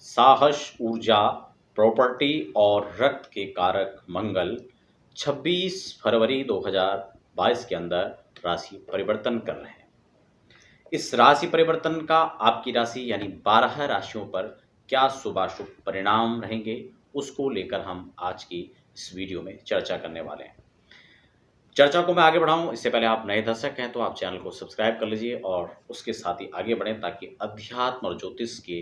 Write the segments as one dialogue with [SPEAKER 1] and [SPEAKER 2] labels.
[SPEAKER 1] साहस, ऊर्जा, प्रॉपर्टी और रक्त के कारक मंगल 26 फरवरी 2022 के अंदर राशि परिवर्तन कर रहे हैं। इस राशि परिवर्तन का आपकी राशि यानी 12 राशियों पर क्या शुभाशुभ परिणाम रहेंगे, उसको लेकर हम आज की इस वीडियो में चर्चा करने वाले हैं। चर्चा को मैं आगे बढ़ाऊं इससे पहले आप नए दर्शक हैं तो आप चैनल को सब्सक्राइब कर लीजिए और उसके साथ ही आगे बढ़ें ताकि अध्यात्म और ज्योतिष के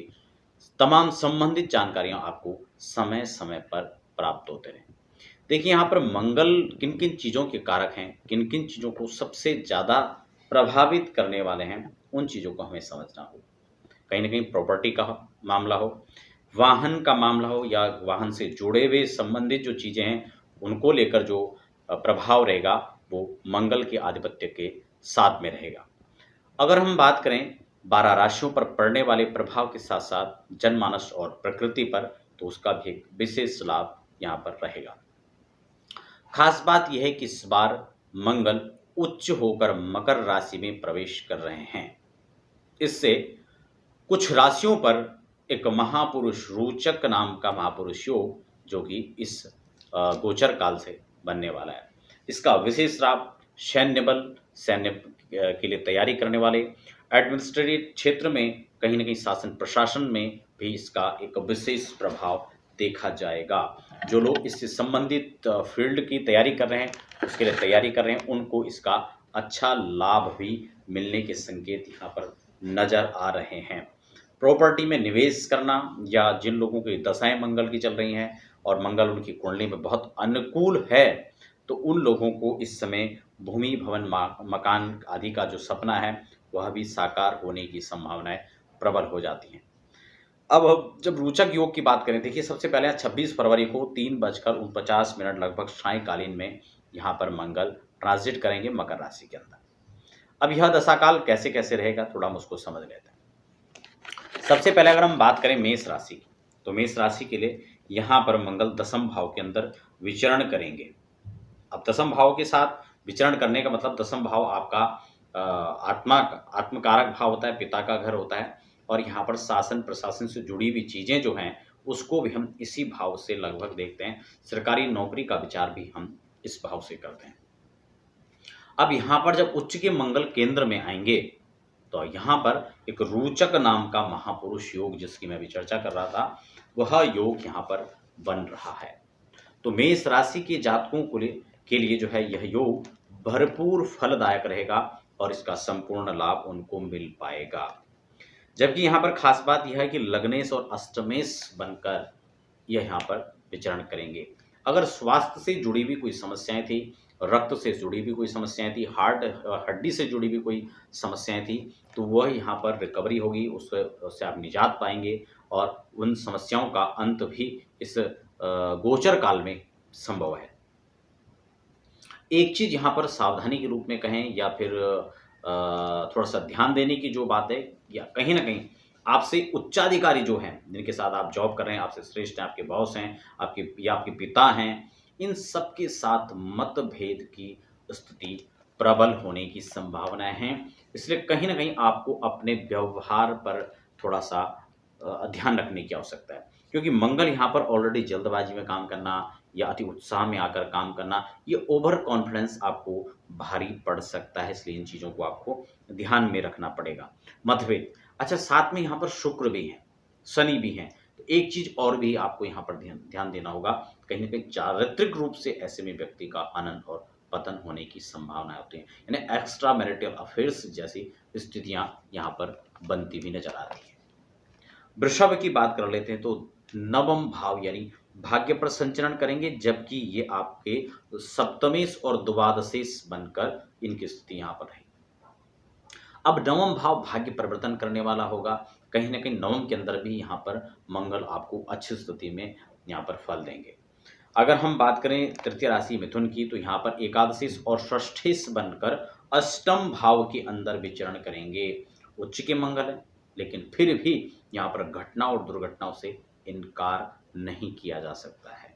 [SPEAKER 1] तमाम संबंधित जानकारियां आपको समय समय पर प्राप्त होते रहें। देखिए यहाँ पर मंगल किन किन चीज़ों के कारक हैं, किन किन चीज़ों को सबसे ज़्यादा प्रभावित करने वाले हैं, उन चीज़ों को हमें समझना हो। कहीं ना कहीं प्रॉपर्टी का मामला हो, वाहन का मामला हो या वाहन से जुड़े हुए संबंधित जो चीज़ें हैं उनको लेकर जो प्रभाव रहेगा वो मंगल के आधिपत्य के साथ में रहेगा। अगर हम बात करें 12 राशियों पर पड़ने वाले प्रभाव के साथ साथ जनमानस और प्रकृति पर, तो उसका भी एक विशेष लाभ यहाँ पर रहेगा। खास बात यह है कि इस बार मंगल उच्च होकर मकर राशि में प्रवेश कर रहे हैं। इससे कुछ राशियों पर एक महापुरुष रोचक नाम का महापुरुष योग जो कि इस गोचर काल से बनने वाला है। इसका विशेष लाभ सैन्य बल, सैन्य के लिए तैयारी करने वाले, एडमिनिस्ट्रेटिव क्षेत्र में कहीं ना कहीं शासन प्रशासन में भी इसका एक विशेष प्रभाव देखा जाएगा। जो लोग इससे संबंधित फील्ड की तैयारी कर रहे हैं, उसके लिए तैयारी कर रहे हैं, उनको इसका अच्छा लाभ भी मिलने के संकेत यहाँ पर नजर आ रहे हैं। प्रॉपर्टी में निवेश करना या जिन लोगों की दशाएं मंगल की चल रही हैं और मंगल उनकी कुंडली में बहुत अनुकूल है, तो उन लोगों को इस समय भूमि, भवन, मकान आदि का जो सपना है वह भी साकार होने की संभावनाएं प्रबल हो जाती हैं। अब जब रोचक योग की बात करें, देखिए सबसे पहले 26 फरवरी को 3:49 लगभग सायंकालीन में यहाँ पर मंगल ट्रांजिट करेंगे मकर राशि के अंदर। अब यह दशाकाल कैसे कैसे रहेगा थोड़ा हम उसको समझ लेते हैं। सबसे पहले अगर हम बात करें मेष राशि की, तो मेष राशि के लिए यहाँ पर मंगल दशम भाव के अंदर विचरण करेंगे। अब दशम भाव के साथ विचरण करने का मतलब, दशम भाव आपका आत्मकारक भाव होता है, पिता का घर होता है, और यहाँ पर शासन प्रशासन से जुड़ी हुई चीज़ें जो हैं उसको भी हम इसी भाव से लगभग देखते हैं। सरकारी नौकरी का विचार भी हम इस भाव से करते हैं। अब यहाँ पर जब उच्च के मंगल केंद्र में आएंगे तो यहाँ पर एक रोचक नाम का महापुरुष योग जिसकी मैं भी चर्चा कर रहा था, वह योग यहाँ पर बन रहा है। तो मेष राशि के जातकों के लिए जो है यह योग भरपूर फलदायक रहेगा और इसका संपूर्ण लाभ उनको मिल पाएगा। जबकि यहाँ पर खास बात यह है कि लग्नेश और अष्टमेश बनकर यह यहाँ पर विचरण करेंगे। अगर स्वास्थ्य से जुड़ी हुई कोई समस्याएं थी, रक्त से जुड़ी हुई कोई समस्याएं थी, हड्डी से जुड़ी हुई कोई समस्याएं थी, तो वह यहाँ पर रिकवरी होगी, उससे आप निजात पाएंगे और उन समस्याओं का अंत भी इस गोचर काल में संभव है। एक चीज़ यहाँ पर सावधानी के रूप में कहें या फिर थोड़ा सा ध्यान देने की जो बात है, या कहीं ना कहीं आपसे उच्चाधिकारी जो हैं, जिनके साथ आप जॉब कर रहे हैं, आपसे श्रेष्ठ हैं, आपके बॉस हैं, आपके पिता हैं, इन सब के साथ मतभेद की स्थिति प्रबल होने की संभावनाएं हैं। इसलिए कहीं ना कहीं आपको अपने व्यवहार पर थोड़ा सा ध्यान रखने की आवश्यकता है, क्योंकि मंगल यहाँ पर ऑलरेडी जल्दबाजी में काम करना या अति उत्साह में आकर काम करना, ये ओवर कॉन्फिडेंस आपको भारी पड़ सकता है। इसलिए इन चीज़ों को आपको ध्यान में रखना पड़ेगा। मतभेद, अच्छा साथ में यहाँ पर शुक्र भी हैं, शनि भी हैं, तो एक चीज़ और भी आपको यहाँ पर ध्यान देना होगा, कहीं ना कहीं चारित्रिक रूप से ऐसे में व्यक्ति का आनंद और पतन होने की संभावना होती है, यानी एक्स्ट्रा मैरिटल अफेयर्स जैसी स्थितियाँ यहाँ पर बनती भी नजर आ रही है। वृषभ की बात कर लेते हैं, तो नवम भाव यानी भाग्य पर संचरण करेंगे, जबकि ये आपके सप्तमेश और द्वादशेश बनकर इनकी स्थिति यहाँ पर है। अब नवम भाव भाग्य परिवर्तन करने वाला होगा, कहीं ना कहीं नवम के अंदर भी यहाँ पर मंगल आपको अच्छी स्थिति में यहाँ पर फल देंगे। अगर हम बात करें तृतीय राशि मिथुन की, तो यहाँ पर एकादशेश और षष्ठेश बनकर अष्टम भाव के अंदर विचरण करेंगे। उच्च के मंगल है, लेकिन फिर भी यहाँ पर घटना और दुर्घटनाओं से इनकार नहीं किया जा सकता है।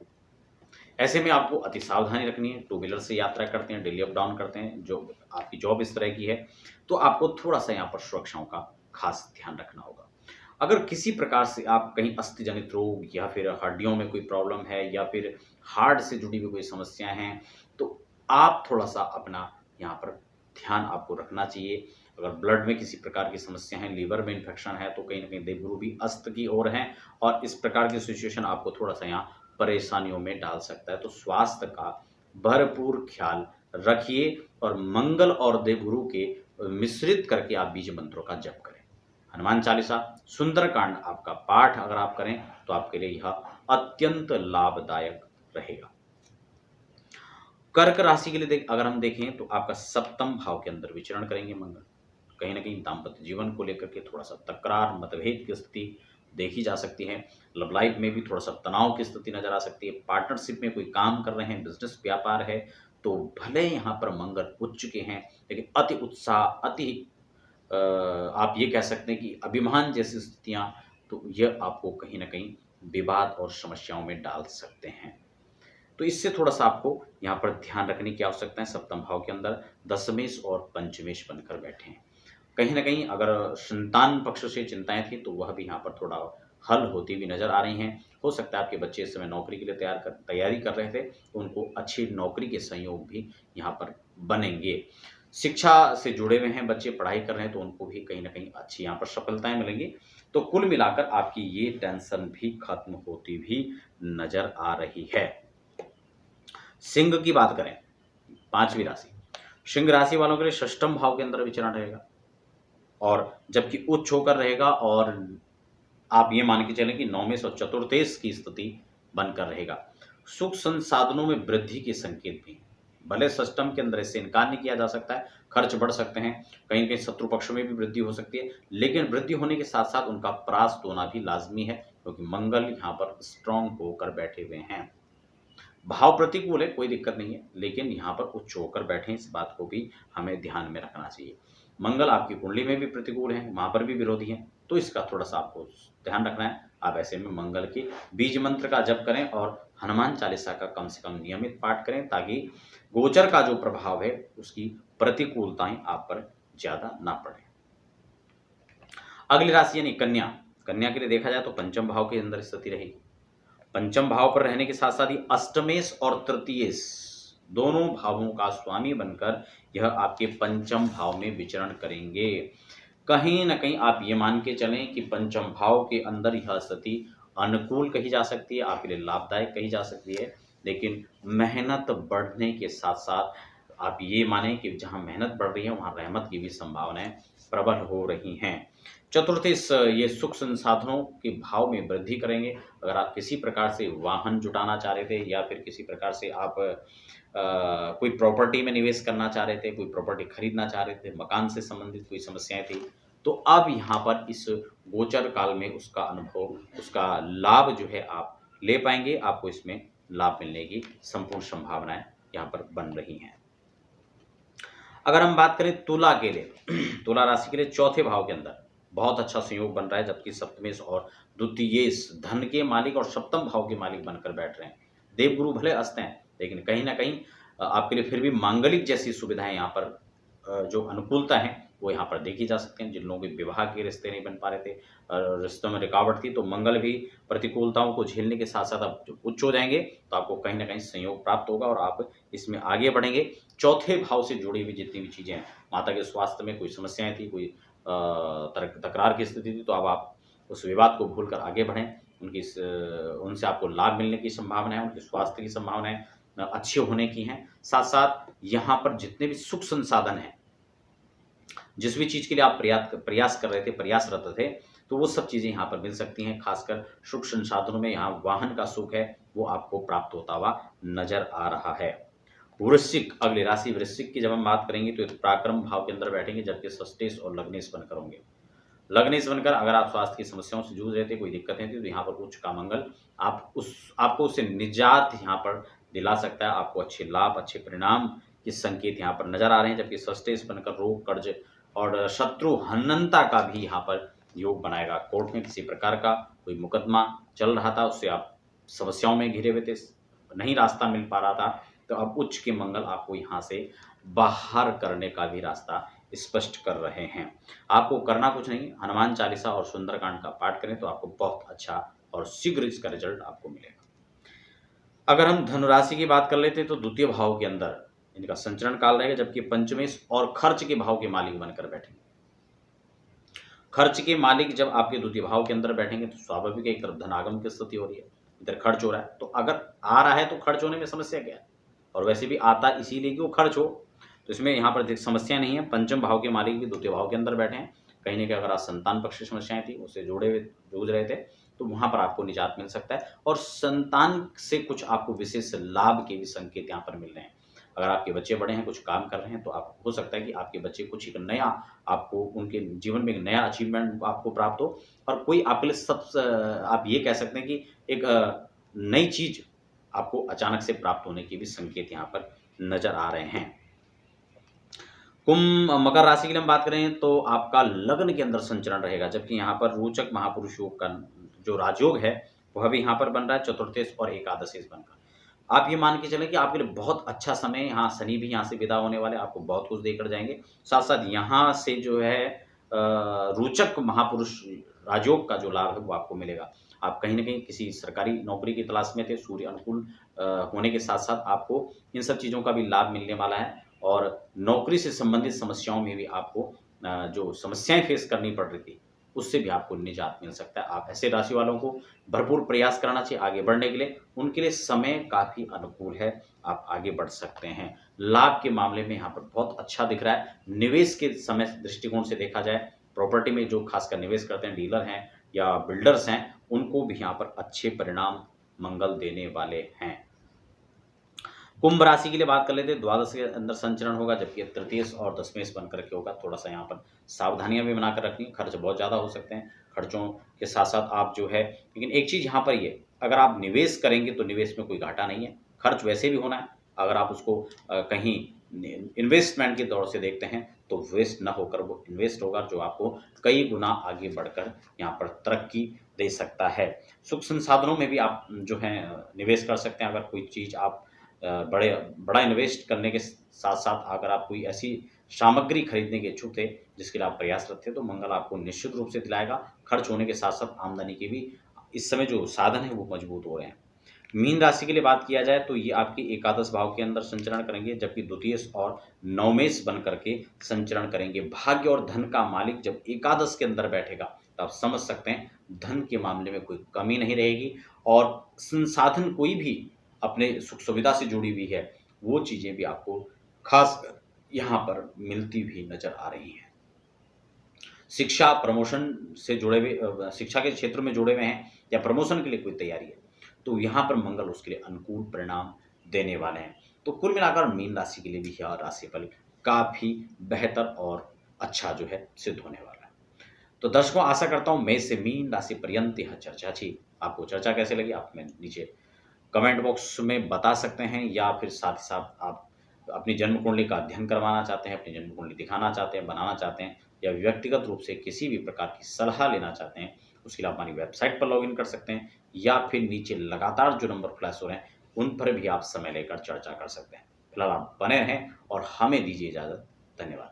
[SPEAKER 1] ऐसे में आपको अति सावधानी रखनी है। टू व्हीलर से यात्रा करते हैं, डेली अप डाउन करते हैं, जो आपकी जॉब इस तरह की है, तो आपको थोड़ा सा यहाँ पर सुरक्षाओं का खास ध्यान रखना होगा। अगर किसी प्रकार से आप कहीं अस्थि जनित रोग या फिर हड्डियों में कोई प्रॉब्लम है या फिर हार्ट से जुड़ी हुई कोई समस्या हैं, तो आप थोड़ा-सा अपना यहाँ पर ध्यान आपको रखना चाहिए। अगर ब्लड में किसी प्रकार की समस्या है, लीवर में इन्फेक्शन है, तो कहीं न कहीं देवगुरु भी अस्त की ओर हैं और इस प्रकार की सिचुएशन आपको थोड़ा-सा यहाँ परेशानियों में डाल सकता है। तो स्वास्थ्य का भरपूर ख्याल रखिए और मंगल और देवगुरु के मिश्रित करके आप बीज मंत्रों का जप करें। हनुमान चालीसा, सुंदरकांड आपका पाठ अगर आप करें तो आपके लिए यह अत्यंत लाभदायक रहेगा। कर्क राशि के लिए अगर हम देखें तो आपका सप्तम भाव के अंदर विचरण करेंगे मंगल। कहीं न कहीं दाम्पत्य जीवन को लेकर के थोड़ा-सा तकरार, मतभेद की स्थिति देखी जा सकती है। लव लाइफ में भी थोड़ा-सा तनाव की स्थिति नज़र आ सकती है। पार्टनरशिप में कोई काम कर रहे हैं, बिज़नेस व्यापार है, तो भले यहाँ पर मंगल उच्च के हैं, लेकिन अति उत्साह, अति आप ये कह सकते हैं कि अभिमान जैसी स्थितियाँ, तो यह आपको कहीं न कहीं विवाद और समस्याओं में डाल सकते हैं। तो इससे थोड़ा-सा आपको यहाँ पर ध्यान रखने की आवश्यकता है। सप्तम भाव के अंदर दशमेश और पंचमेश बनकर बैठे हैं। कहीं न कहीं अगर संतान पक्ष से चिंताएँ थी, तो वह भी यहाँ पर थोड़ा हल होती हुई नज़र आ रही हैं। हो सकता है आपके बच्चे इस समय नौकरी के लिए तैयारी कर रहे थे, तो उनको अच्छी नौकरी के संयोग भी यहाँ पर बनेंगे। शिक्षा से जुड़े हुए हैं बच्चे, पढ़ाई कर रहे हैं, तो उनको भी कहीं न कहीं अच्छी यहाँ पर सफलताएँ मिलेंगी। तो कुल मिलाकर आपकी ये टेंशन भी खत्म होती भी नज़र आ रही है। सिंह की बात करें, 5वीं राशि। सिंह राशि वालों के लिए षष्ठम भाव के अंदर विचरण रहेगा और जबकि उच्च होकर रहेगा और आप ये मान के चलें कि नौमेश और चतुर्थेश की स्थिति बनकर रहेगा। सुख संसाधनों में वृद्धि के संकेत भी हैं। भले षष्ठम के अंदर इससे इनकार नहीं किया जा सकता है, खर्च बढ़ सकते हैं, कहीं न कहीं शत्रु पक्ष में भी वृद्धि हो सकती है, लेकिन वृद्धि होने के साथ-साथ उनका परास्त होना भी लाज़मी है, क्योंकि मंगल यहाँ पर स्ट्रॉन्ग होकर बैठे हुए हैं। भाव प्रतिकूल है, कोई दिक्कत नहीं है, लेकिन यहाँ पर उच्च होकर बैठे हैं, इस बात को भी हमें ध्यान में रखना चाहिए। मंगल आपकी कुंडली में भी प्रतिकूल हैं, वहाँ पर भी विरोधी हैं, तो इसका थोड़ा-सा आपको ध्यान रखना है। आप ऐसे में मंगल के बीज मंत्र का जप करें और हनुमान चालीसा का कम से कम नियमित पाठ करें, ताकि गोचर का जो प्रभाव है, उसकी प्रतिकूलताएँ आप पर ज़्यादा ना पड़ें। अगली राशि यानी कन्या। कन्या के लिए देखा जाए तो पंचम भाव के अंदर स्थिति रहेगी। पंचम भाव पर रहने के साथ-साथ ही अष्टमेश और तृतीयेश दोनों भावों का स्वामी बनकर यह आपके पंचम भाव में विचरण करेंगे। कहीं न कहीं आप ये मान के चलें कि पंचम भाव के अंदर यह स्थिति अनुकूल कही जा सकती है, आपके लिए लाभदायक कही जा सकती है, लेकिन मेहनत बढ़ने के साथ-साथ आप ये मानें कि जहाँ मेहनत बढ़ रही है, वहाँ रहमत की भी संभावनाएँ प्रबल हो रही हैं। चतुर्थेश ये सुख संसाधनों के भाव में वृद्धि करेंगे। अगर आप किसी प्रकार से वाहन जुटाना चाह रहे थे या फिर किसी प्रकार से आप कोई प्रॉपर्टी में निवेश करना चाह रहे थे, कोई प्रॉपर्टी खरीदना चाह रहे थे, मकान से संबंधित कोई समस्याएँ थी, तो अब यहाँ पर इस गोचर काल में उसका अनुभव, उसका लाभ जो है आप ले पाएँगे। आपको इसमें लाभ मिलने की संपूर्ण संभावनाएँ यहाँ पर बन रही हैं। अगर हम बात करें तुला के लिए, तुला राशि के लिए चौथे भाव के अंदर बहुत अच्छा संयोग बन रहा है, जबकि सप्तमेश और द्वितीयेश धन के मालिक और सप्तम भाव के मालिक बनकर बैठ रहे हैं। देवगुरु भले अस्त हैं, लेकिन कहीं न कहीं आपके लिए फिर भी मांगलिक जैसी सुविधाएँ यहाँ पर जो अनुकूलता है, वो यहाँ पर देखी जा सकती हैं। जिन लोगों के विवाह के रिश्ते नहीं बन पा रहे थे, रिश्तों में रुकावट थी, तो मंगल भी प्रतिकूलताओं को झेलने के साथ-साथ अब जब उच्च हो जाएँगे, तो आपको कहीं न कहीं संयोग प्राप्त होगा और आप इसमें आगे बढ़ेंगे। चौथे भाव से जुड़ी हुई जितनी भी चीज़ें हैं, माता के स्वास्थ्य में कोई समस्याएँ थी, कोई तकरार की स्थिति थी, तो अब आप उस विवाद को भूलकर आगे बढ़ें। उनसे आपको लाभ मिलने की संभावना है, उनके स्वास्थ्य की संभावनाएँ अच्छे होने की हैं। साथ-साथ यहाँ पर जितने भी सुख संसाधन हैं, जिस भी चीज़ के लिए आप प्रयास कर रहे थे, प्रयासरत थे, तो वो सब चीज़ें यहाँ पर मिल सकती हैं। खासकर सुख संसाधनों में यहाँ वाहन का सुख है, वो आपको प्राप्त होता हुआ नज़र आ रहा है। वृश्चिक, अगली राशि वृश्चिक की जब हम बात करेंगे तो पराक्रम भाव के अंदर बैठेंगे, जबकि षष्ठेश और लग्नेश बनकर होंगे। लग्नेश बनकर अगर आप स्वास्थ्य की समस्याओं से जूझ रहे थे, कोई दिक्कतें थी, तो यहाँ पर उच्च का मंगल आपको उससे निजात यहाँ पर दिला सकता है। आपको अच्छे लाभ, अच्छे परिणाम के संकेत यहाँ पर नज़र आ रहे हैं, जबकि षष्ठेश बनकर रोग, कर्ज और शत्रु हननता का भी यहाँ पर योग बनाएगा। कोर्ट में किसी प्रकार का कोई मुकदमा चल रहा था, उससे आप समस्याओं में घिरे हुए थे, नहीं रास्ता मिल पा रहा था, तो अब उच्च के मंगल आपको यहाँ से बाहर करने का भी रास्ता स्पष्ट कर रहे हैं। आपको करना कुछ नहीं, हनुमान चालीसा और सुंदरकांड का पाठ करें तो आपको बहुत अच्छा और शीघ्र इसका रिजल्ट आपको मिलेगा। अगर हम धनुराशि की बात कर लेते हैं तो द्वितीय भाव के अंदर इनका संचरण काल रहेगा, जबकि पंचमेश और खर्च के भाव के मालिक बनकर बैठेंगे। खर्च के मालिक जब आपके द्वितीय भाव के अंदर बैठेंगे तो स्वाभाविक है एक तरफ धनागम की स्थिति हो रही है, इधर खर्च हो रहा है, तो अगर आ रहा है तो खर्च होने में समस्या क्या है, और वैसे भी आता इसीलिए कि वो खर्च हो, तो इसमें यहाँ पर समस्या नहीं है। पंचम भाव के मालिक भी द्वितीय भाव के अंदर बैठे हैं, कहीं ना कहीं अगर आप संतान पक्ष की समस्याएं थी उससे जुड़े हुए जूझ रहे थे तो वहां पर आपको निजात मिल सकता है, और संतान से कुछ आपको विशेष लाभ के भी संकेत यहाँ पर मिल रहे हैं। अगर आपके बच्चे बड़े हैं, कुछ काम कर रहे हैं, तो आप हो सकता है कि आपके बच्चे कुछ एक नया आपको उनके जीवन में एक नया अचीवमेंट आपको प्राप्त हो, और कोई आपके लिए आप ये कह सकते हैं कि एक नई चीज आपको अचानक से प्राप्त होने के भी संकेत यहाँ पर नजर आ रहे हैं। कुंभ मकर राशि के लिए हम बात करें तो आपका लग्न के अंदर संचरण रहेगा, जबकि यहाँ पर रोचक महापुरुष योग का जो राजयोग है वह भी यहाँ पर बन रहा है चतुर्थेश और एकादशेश बनकर। आप ये मान के चलें कि आपके लिए बहुत अच्छा समय, यहाँ शनि भी यहाँ से विदा होने वाले, आपको बहुत कुछ देकर जाएंगे। साथ साथ यहाँ से जो है रोचक महापुरुष राजयोग का जो लाभ है वो आपको मिलेगा। आप कहीं ना कहीं किसी सरकारी नौकरी की तलाश में थे, सूर्य अनुकूल होने के साथ साथ आपको इन सब चीज़ों का भी लाभ मिलने वाला है, और नौकरी से संबंधित समस्याओं में भी आपको जो समस्याएं फेस करनी पड़ रही थी उससे भी आपको निजात मिल सकता है। आप ऐसे राशि वालों को भरपूर प्रयास करना चाहिए आगे बढ़ने के लिए, उनके लिए समय काफ़ी अनुकूल है, आप आगे बढ़ सकते हैं। लाभ के मामले में यहाँ पर बहुत अच्छा दिख रहा है। निवेश के समय दृष्टिकोण से देखा जाए, प्रॉपर्टी में जो खासकर निवेश करते हैं, डीलर हैं या बिल्डर्स हैं, उनको भी यहाँ पर अच्छे परिणाम मंगल देने वाले हैं। कुंभ राशि के लिए बात कर लेते हैं, द्वादश के अंदर संचरण होगा, जबकि तृतीयश और दशमेश बनकर के होगा। थोड़ा सा यहाँ पर सावधानियां भी बनाकर रखनी, खर्च बहुत ज़्यादा हो सकते हैं, खर्चों के साथ साथ आप जो है, लेकिन एक चीज़ यहाँ पर ये, अगर आप निवेश करेंगे तो निवेश में कोई घाटा नहीं है, खर्च वैसे भी होना है। अगर आप उसको कहीं इन्वेस्टमेंट के दौर से देखते हैं तो वेस्ट ना होकर वो इन्वेस्ट होगा, जो आपको कई गुना आगे बढ़कर यहाँ पर तरक्की दे सकता है। सुख संसाधनों में भी आप जो है निवेश कर सकते हैं। अगर कोई चीज़ आप बड़ा इन्वेस्ट करने के साथ साथ अगर आप कोई ऐसी सामग्री खरीदने के इच्छुक थे जिसके लिए आप प्रयासरत थे, तो मंगल आपको निश्चित रूप से दिलाएगा। खर्च होने के साथ साथ आमदनी के भी इस समय जो साधन है वो मजबूत हो रहे हैं। मीन राशि के लिए बात किया जाए तो ये आपकी एकादश भाव के अंदर संचरण करेंगे, जबकि द्वितीयश और नवमेश बन करके संचरण करेंगे। भाग्य और धन का मालिक जब एकादश के अंदर बैठेगा तो आप समझ सकते हैं धन के मामले में कोई कमी नहीं रहेगी, और संसाधन कोई भी अपने सुख सुविधा से जुड़ी हुई है वो चीज़ें भी आपको खास यहाँ पर मिलती हुई नजर आ रही हैं। शिक्षा प्रमोशन से जुड़े हुए, शिक्षा के क्षेत्र में जुड़े हुए हैं या प्रमोशन के लिए कोई तैयारी है, तो यहाँ पर मंगल उसके लिए अनुकूल परिणाम देने वाले हैं। तो कुल मिलाकर मीन राशि के लिए भी यह राशिफल काफ़ी बेहतर और अच्छा जो है सिद्ध होने वाला है। तो दर्शकों, आशा करता हूँ मेष से मीन राशि पर्यंत यह चर्चा थी। आपको चर्चा कैसे लगी आप में नीचे कमेंट बॉक्स में बता सकते हैं, या फिर साथ ही साथ आप अपनी जन्म कुंडली का अध्ययन करवाना चाहते हैं, अपनी जन्म कुंडली दिखाना चाहते हैं, बनाना चाहते हैं, या व्यक्तिगत रूप से किसी भी प्रकार की सलाह लेना चाहते हैं, उसके लिए आप हमारी वेबसाइट पर लॉगिन कर सकते हैं, या फिर नीचे लगातार जो नंबर फ्लैश हो रहे हैं उन पर भी आप समय लेकर चर्चा कर सकते हैं। फिलहाल आप बने रहें और हमें दीजिए इजाज़त। धन्यवाद।